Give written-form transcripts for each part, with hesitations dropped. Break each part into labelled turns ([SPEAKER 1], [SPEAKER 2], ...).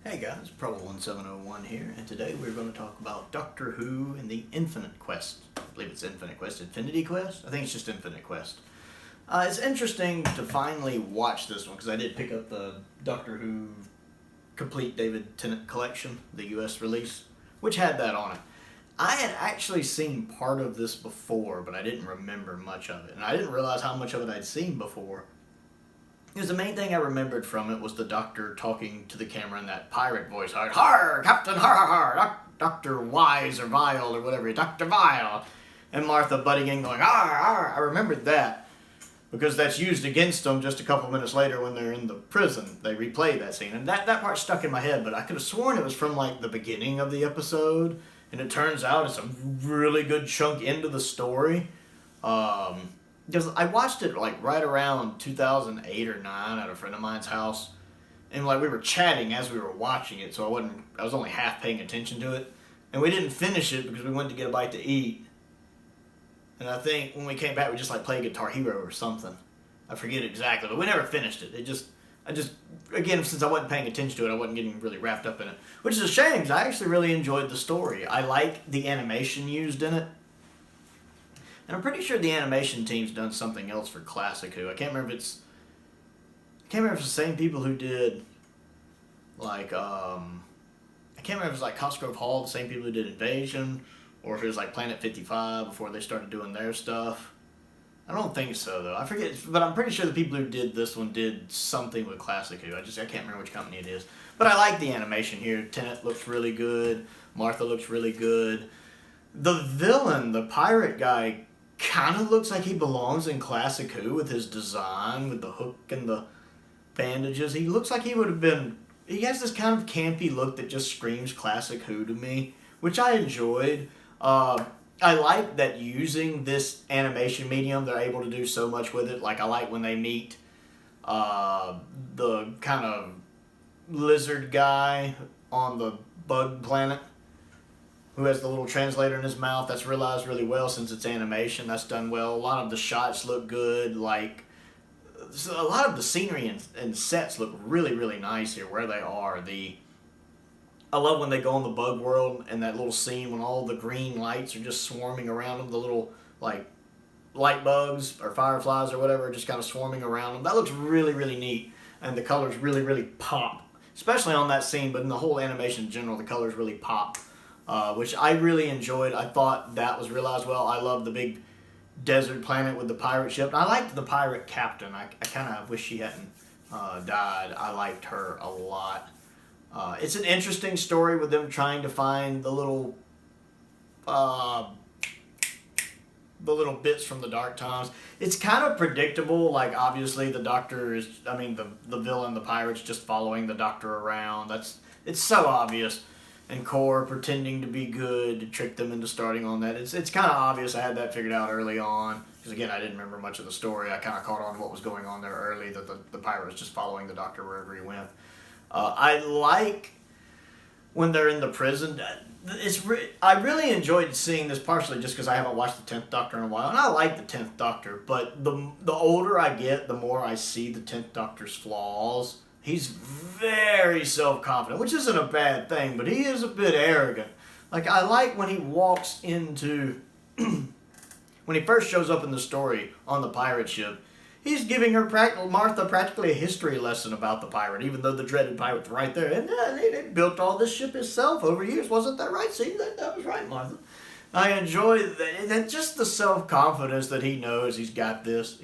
[SPEAKER 1] Hey guys, Probo1701 here, and today we're going to talk about Doctor Who and the Infinite Quest. I believe it's Infinite Quest. Infinity Quest? I think it's just Infinite Quest. It's interesting to finally watch this one, because I did pick up the Doctor Who Complete David Tennant Collection, the US release, which had that on it. I had actually seen part of this before, but I didn't remember much of it, and I didn't realize how much of it I'd seen before. Because the main thing I remembered from it was the Doctor talking to the camera in that pirate voice. Har, Captain, har, har, har, Dr. Wise or Vile or whatever, Dr. Vile. And Martha butting in going, har, har. I remembered that because that's used against them just a couple minutes later when they're in the prison. They replay that scene. And that part stuck in my head, but I could have sworn it was from like the beginning of the episode. And it turns out it's a really good chunk into the story. Because I watched it like right around 2008 or 9 at a friend of mine's house, and like we were chatting as we were watching it, so I was only half paying attention to it, and we didn't finish it because we went to get a bite to eat, and I think when we came back we just like played Guitar Hero or something. I forget exactly, but we never finished it. Again, since I wasn't paying attention to it, I wasn't getting really wrapped up in it, which is a shame because I actually really enjoyed the story. I like the animation used in it. And I'm pretty sure the animation team's done something else for Classic Who. I can't remember if it's the same people who did like I can't remember if it's like Cosgrove Hall, the same people who did Invasion, or if it was like Planet 55 before they started doing their stuff. I don't think so though. I forget, but I'm pretty sure the people who did this one did something with Classic Who. I can't remember which company it is. But I like the animation here. Tennant looks really good. Martha looks really good. The villain, the pirate guy, kind of looks like he belongs in Classic Who with his design, with the hook and the bandages. He looks like he would have been... He has this kind of campy look that just screams Classic Who to me, which I enjoyed. I like that using this animation medium, they're able to do so much with it. Like, I like when they meet the kind of lizard guy on the bug planet, who has the little translator in his mouth. That's realized really well since it's animation. That's done well. A lot of the shots look good. Like, so a lot of the scenery and sets look really, really nice here where they are. I love when they go in the bug world and that little scene when all the green lights are just swarming around them. The little, like, light bugs or fireflies or whatever are just kind of swarming around them. That looks really, really neat. And the colors really, really pop. Especially on that scene, but in the whole animation in general, the colors really pop. Which I really enjoyed. I thought that was realized well. I love the big desert planet with the pirate ship. And I liked the pirate captain. I kind of wish she hadn't died. I liked her a lot. It's an interesting story with them trying to find the little bits from the Dark Times. It's kind of predictable. Like, obviously the Doctor is, the villain, the pirate's just following the Doctor around. It's so obvious. And Core pretending to be good to trick them into starting on that. It's kind of obvious. I had that figured out early on. Because, again, I didn't remember much of the story. I kind of caught on to what was going on there early, that the pirate was just following the Doctor wherever he went. I like when they're in the prison. I really enjoyed seeing this, partially just because I haven't watched the 10th Doctor in a while. And I like the 10th Doctor. But the older I get, the more I see the 10th Doctor's flaws. He's very self-confident, which isn't a bad thing, but he is a bit arrogant. Like, I like when he walks into... when he first shows up in the story on the pirate ship, he's giving Martha practically a history lesson about the pirate, even though the dreaded pirate's right there. And he built all this ship himself over years. Wasn't that right? See, that was right, Martha. I enjoy that, and just the self-confidence that he knows he's got this.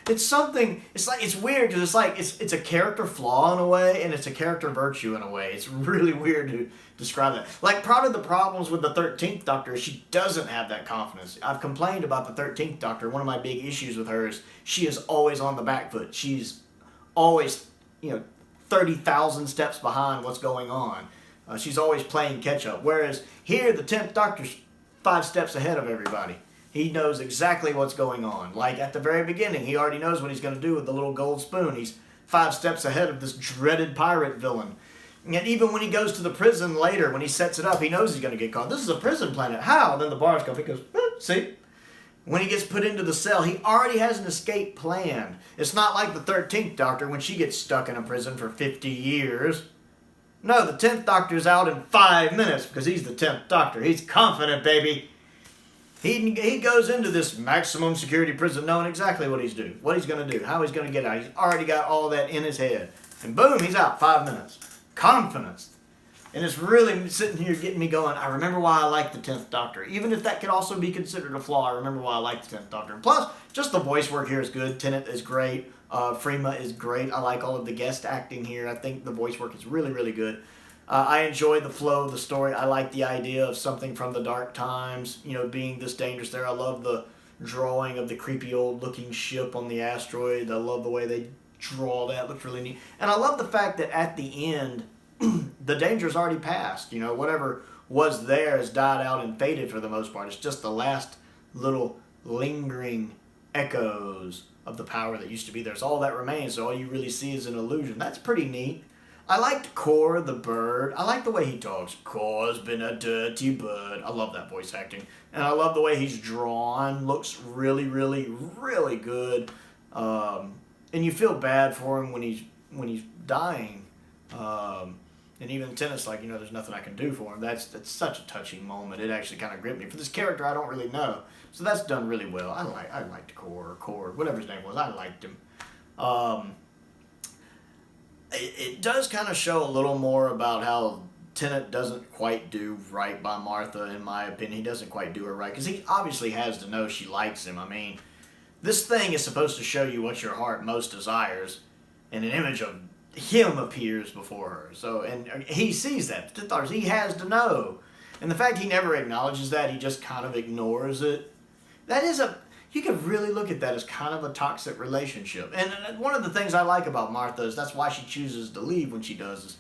[SPEAKER 1] It's something, it's weird because it's a character flaw in a way, and it's a character virtue in a way. It's really weird to describe that. Like, part of the problems with the 13th Doctor is she doesn't have that confidence. I've complained about the 13th Doctor. One of my big issues with her is she is always on the back foot. She's always, 30,000 steps behind what's going on. She's always playing catch up. Whereas here, the 10th Doctor's 5 steps ahead of everybody. He knows exactly what's going on. Like, at the very beginning, he already knows what he's going to do with the little gold spoon. He's 5 steps ahead of this dreaded pirate villain. And even when he goes to the prison later, when he sets it up, he knows he's going to get caught. This is a prison planet. How? And then the bars come. He goes, see? When he gets put into the cell, he already has an escape plan. It's not like the 13th Doctor when she gets stuck in a prison for 50 years. No, the 10th Doctor's out in 5 minutes because he's the 10th Doctor. He's confident, baby. He goes into this maximum security prison knowing exactly what he's doing, what he's going to do, how he's going to get out. He's already got all that in his head. And boom, he's out 5 minutes. Confidence. And it's really sitting here getting me going. I remember why I like the 10th Doctor. Even if that could also be considered a flaw, I remember why I like the 10th Doctor. And plus, just the voice work here is good. Tennant is great. Freema is great. I like all of the guest acting here. I think the voice work is really, really good. I enjoy the flow of the story. I like the idea of something from the dark times, being this dangerous there. I love the drawing of the creepy old looking ship on the asteroid. I love the way they draw that. It looks really neat. And I love the fact that at the end, the danger's already passed. Whatever was there has died out and faded for the most part. It's just the last little lingering echoes of the power that used to be there. It's all that remains, so all you really see is an illusion. That's pretty neat. I liked Kor the bird. I like the way he talks. Kor's been a dirty bird. I love that voice acting. And I love the way he's drawn. Looks really, really, really good. And you feel bad for him when he's dying. And even Tennant's like, there's nothing I can do for him. That's such a touching moment. It actually kind of gripped me. For this character, I don't really know. So that's done really well. I liked Kor, whatever his name was. I liked him. It does kind of show a little more about how Tennant doesn't quite do right by Martha, in my opinion. He doesn't quite do her right, because he obviously has to know she likes him. I mean, this thing is supposed to show you what your heart most desires, and an image of him appears before her. So, and he sees that. He has to know. And the fact he never acknowledges that, he just kind of ignores it, you could really look at that as kind of a toxic relationship. And one of the things I like about Martha is that's why she chooses to leave when she does.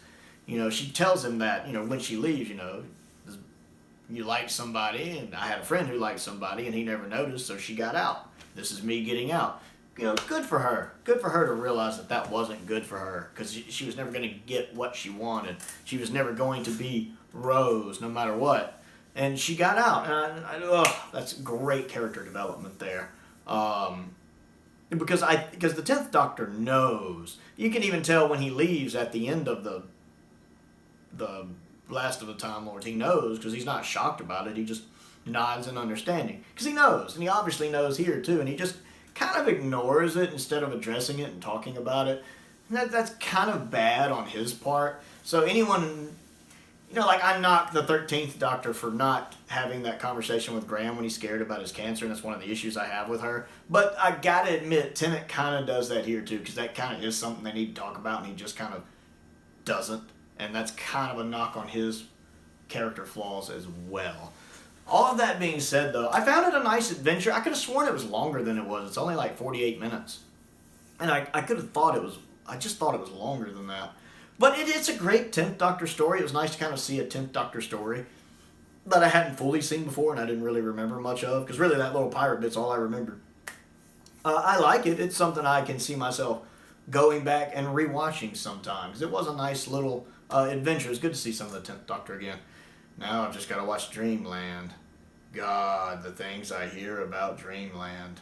[SPEAKER 1] She tells him that, when she leaves, you like somebody, and I had a friend who liked somebody, and he never noticed, so she got out. This is me getting out. Good for her. Good for her to realize that wasn't good for her, because she was never going to get what she wanted. She was never going to be Rose, no matter what. And she got out, and that's great character development there. Because the 10th Doctor knows. You can even tell when he leaves at the end of the Last of the Time Lords. He knows, because he's not shocked about it. He just nods in understanding, because he knows, and he obviously knows here too. And he just kind of ignores it instead of addressing it and talking about it. And that's kind of bad on his part. So anyone. I knocked the 13th Doctor for not having that conversation with Graham when he's scared about his cancer, and that's one of the issues I have with her. But I gotta admit, Tennant kind of does that here too, because that kind of is something they need to talk about, and he just kind of doesn't. And that's kind of a knock on his character flaws as well. All of that being said, though, I found it a nice adventure. I could have sworn it was longer than it was. It's only like 48 minutes. And I could have thought I just thought it was longer than that. But it's a great 10th Doctor story. It was nice to kind of see a 10th Doctor story that I hadn't fully seen before and I didn't really remember much of, because really that little pirate bit's all I remembered. I like it. It's something I can see myself going back and rewatching sometimes. It was a nice little adventure. It's good to see some of the 10th Doctor again. Now I've just got to watch Dreamland. God, the things I hear about Dreamland.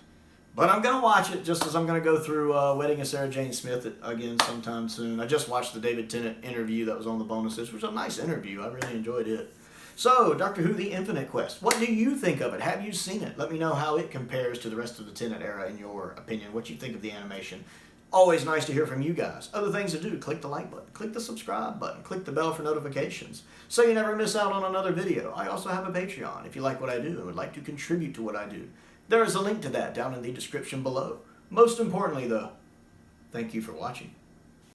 [SPEAKER 1] But I'm going to watch it, just as I'm going to go through Wedding of Sarah Jane Smith again sometime soon. I just watched the David Tennant interview that was on the bonuses, which was a nice interview. I really enjoyed it. So, Doctor Who The Infinite Quest. What do you think of it? Have you seen it? Let me know how it compares to the rest of the Tennant era in your opinion. What you think of the animation. Always nice to hear from you guys. Other things to do, click the like button, click the subscribe button, click the bell for notifications, so you never miss out on another video. I also have a Patreon if you like what I do and would like to contribute to what I do. There is a link to that down in the description below. Most importantly, though, thank you for watching.